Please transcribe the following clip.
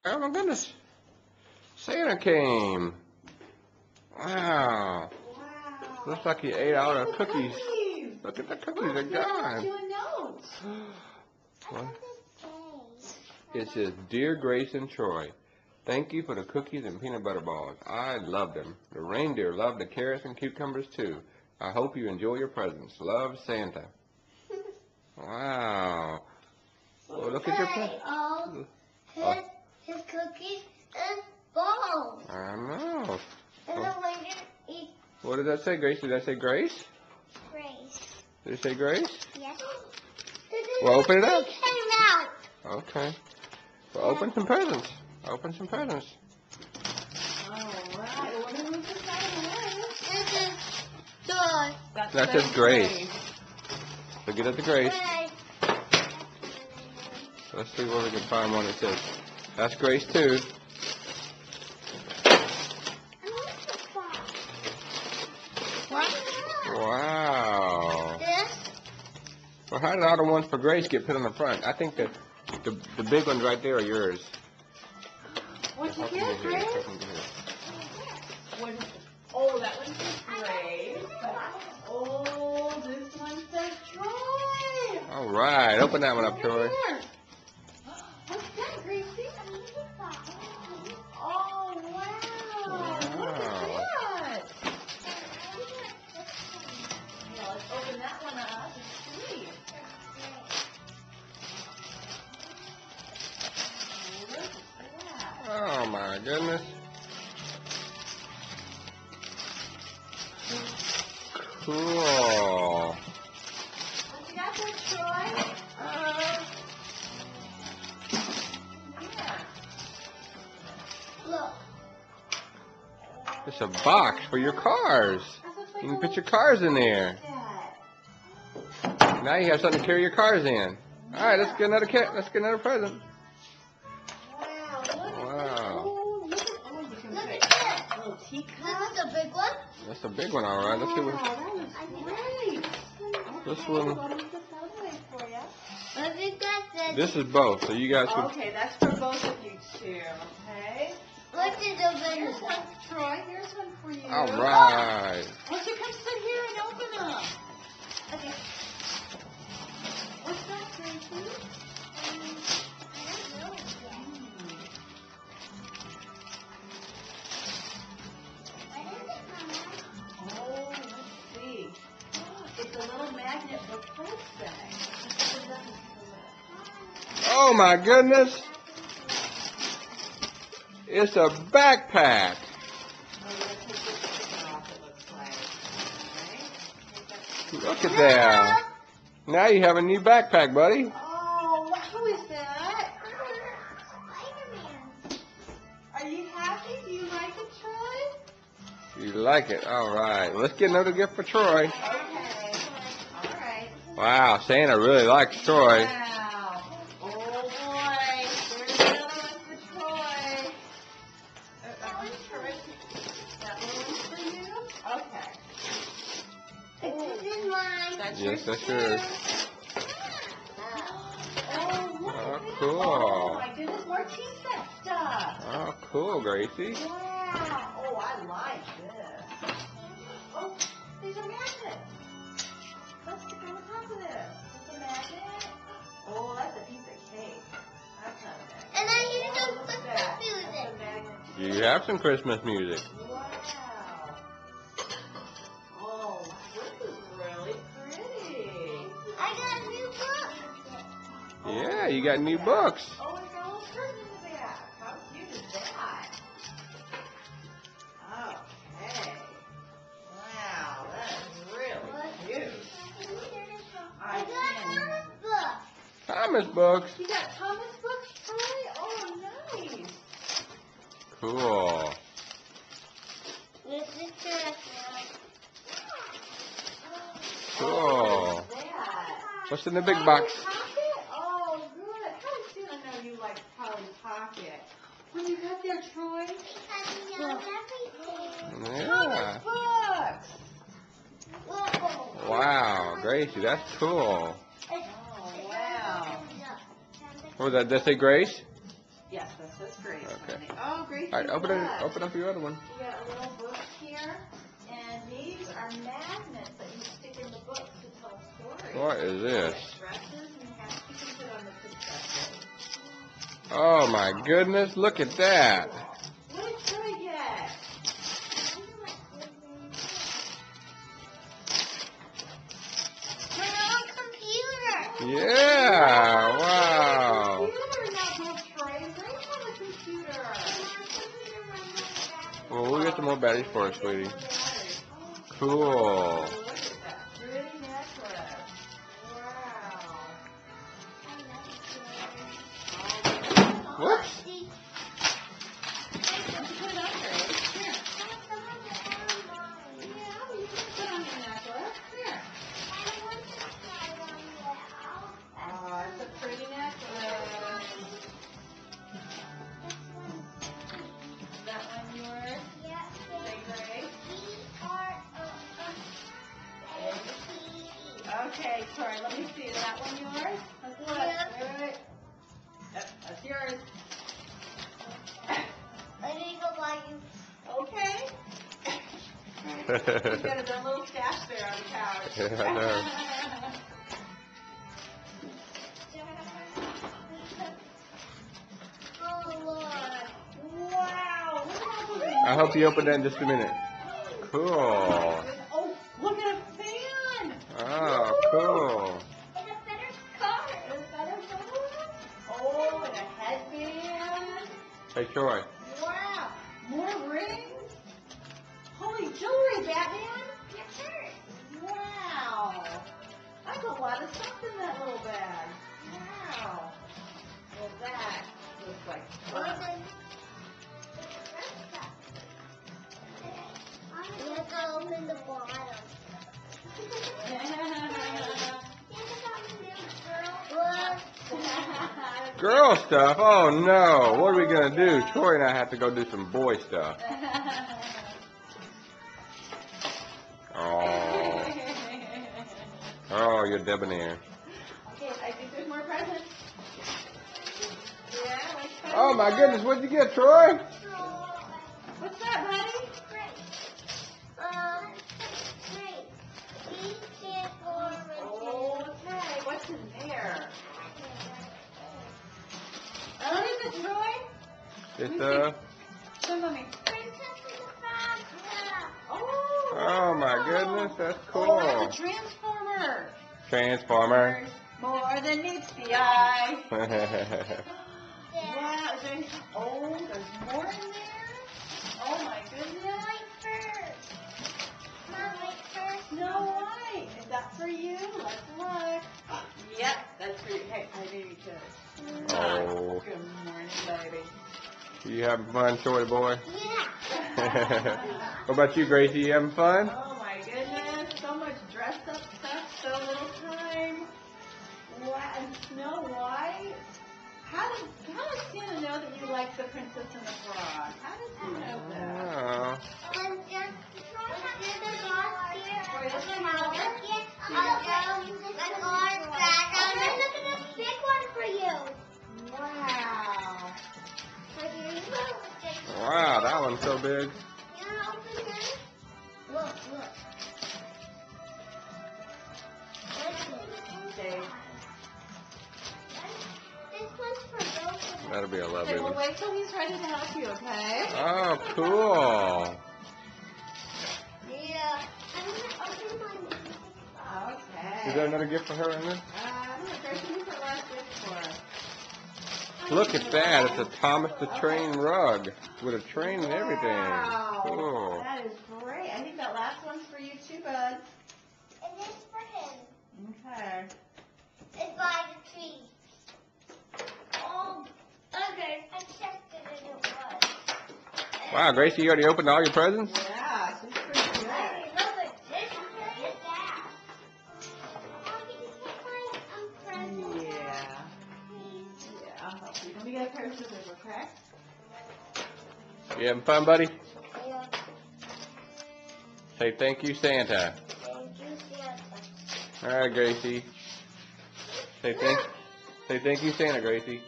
Oh my goodness. Santa came. Wow. Wow. Looks like he ate all the cookies. Cookies. Look at the cookies, Look, they're he left gone. you a note. What? It says, Dear Grace and Troy, thank you for the cookies and peanut butter balls. I love them. The reindeer love the carrots and cucumbers too. I hope you enjoy your presents. Love, Santa. Wow. Oh, look at your present. His cookies and balls. I know. And the waiter eats What did that say, Grace? Did that say Grace? Grace. Did it say Grace? Yes. Well, open it up. He came out. Okay. Well, open some presents. Open some presents. All right. Well, who's inside This is George. That says Grace. So get at the Grace. Grace. Let's see where we can find one that says. That's Grace too. Wow. This? Well, how did all the ones for Grace get put on the front? I think that the big ones right there are yours. What'd you How come get, they're here? Grace? How come they're here? What is it? Oh, that one says Grace. Oh, this one says Troy. All right. Open that one up, Over Troy. here. What's that, Gracie? Oh, wow. Look Wow. at that. Yeah, let's open that one up and see. Look at that. Oh my goodness. Cool. What you got there, Troy? Yeah. Look. It's a box for your cars. That looks like You a can put your little cars in there. cat. Now you have something to carry your cars in. All right, let's get another Let's get another present. Wow, look at Wow. Oh, look at you can Look put at a little this. teacup. This is the big one. That's a big one, all right. Let's see Wow, what. that looks great. This Okay, one- Let me put that away for you. But we got this. This is both, so you guys can. Okay, that's for both of you two. Okay. What is the big Here's one? one, Troy. Here's one for you. All right. Why don't you come sit here and open them? Okay. What's that, Gracie? I don't know yet. What is it, Mama? Oh, let's see. It's a little magnet with folks bag. Oh my goodness. It's a backpack. Look at that. Now you have a new backpack, buddy. Oh, who is that? Spider-Man. Are you happy? Do you like it, Troy? You like it. All right. Let's get another gift for Troy. Okay. All right. Wow, Santa really likes Troy. Wow. Oh, boy. There's another one for Troy. That one's for That one's for you? Okay. This is mine. That's Yes, yours that's too. yours. Oh, look Oh, at that. cool. Oh, my goodness. More tea set stuff. Oh, cool, Gracie. Wow. Oh, I like this. Oh, these are magnets. Let's stick on the top of this. Is this a magnet? Oh, that's a piece of cake. That's not a magnet. And I hear Oh, some look at Christmas that. music. That's a magnet. You have some Christmas music. Wow. Oh, this is really pretty. I got a new book. Yeah, you got new books. Oh, it's got a little curtain in the back. How cute is that? Okay. Wow, that is really cute. I got a Thomas books. You got Thomas books, Troy? Oh, nice. Cool. This is Christmas. Cool. What is that? What's in the big box? Polly Pocket? Oh, good. How did I know you like Polly Pocket? What you got there, Troy? Because we know everything. Yeah. Thomas books. Whoa. Wow, Gracie, that's cool. Oh, wow. What was that? Did that say Grace? Yes, that says Grace. Okay. Honey. Oh, Grace. All right, open up your other one. We got a little book here, and these are magnets that you stick in the book to tell stories. What is this? Dresses and hats you can put on the princesses. Oh my goodness, look at that. What did Troy get? My own computer. Yeah, wow. Computer, not no Troy. Bring on a computer. Well, we'll get some more batteries for us, sweetie. More batteries. Cool. Oh, look at that pretty necklace. Wow. Whoops. Put it on, Grace. Here. Yeah, you can put on your necklace. Here. Oh, it's a pretty necklace. That one yours? Say Grace. Okay, sorry, let me see. Is that one yours? Let's look. Yeah. Wait. Yep, that's yours. Okay. You got a little stash there on the couch. Yeah, I know. Wow. Look at all those. I hope you open that in just a minute. Cool. Oh, look at a fan. Oh, cool. Oh, and a headband. Hey, Troy. Wow. More rings. Holy jewelry, Batman. Wow. That's a lot of stuff in that little bag. Wow. Well, that looks like fun. You have to open the bottom. Girl stuff? Oh no. What are we going to do? Troy and I have to go do some boy stuff. Oh. Oh, you're debonair. Okay, I think there's more presents. Yeah, let's find Oh my more. goodness, what'd you get, Troy? What's that, buddy? Okay, what's in there? What is it, Troy? It's Show mommy. Oh. oh my goodness, that's Oh, cool. that's a transformer. Transformer. More than meets the eye. Wow, is there any, oh, there's more in there? Oh my goodness. Snow White. Is that for you? Let's look. Yep, that's for you. Hey, I baby too. Oh. Good morning, baby. You having fun, Troy boy? What about you, Gracie? You having fun? Oh my goodness, so much dressed up stuff, so little time. Wow, and Snow White. How does Santa know that you like the Princess and the Frog? How does he know that? Oh. Wow. Wow, that one's so big. Look. Okay. This one's for both of us. That'll be a lovely Okay, well, one. wait till he's ready to help you, okay? Oh, cool. Yeah. I'm gonna open my Okay. Is there another gift for her in there? Gracie, who's the last gift for us? Look at that. It's a Thomas the Train rug with a train and everything. Wow. Cool. That is great. I think that last one's for you too, bud. And this for him. Okay. It's by the tree. Oh, okay. I checked it and it was. Wow, Gracie, you already opened all your presents? Yeah, she's pretty good. I love it. This is that. Oh, can you take my present? Yeah. Yeah, I'll help you. Let me get a pair of scissors, okay? You having fun, buddy? Yeah. Say thank you, Santa. Thank you, Santa. All right, Gracie. Say thank you, Santa, Gracie.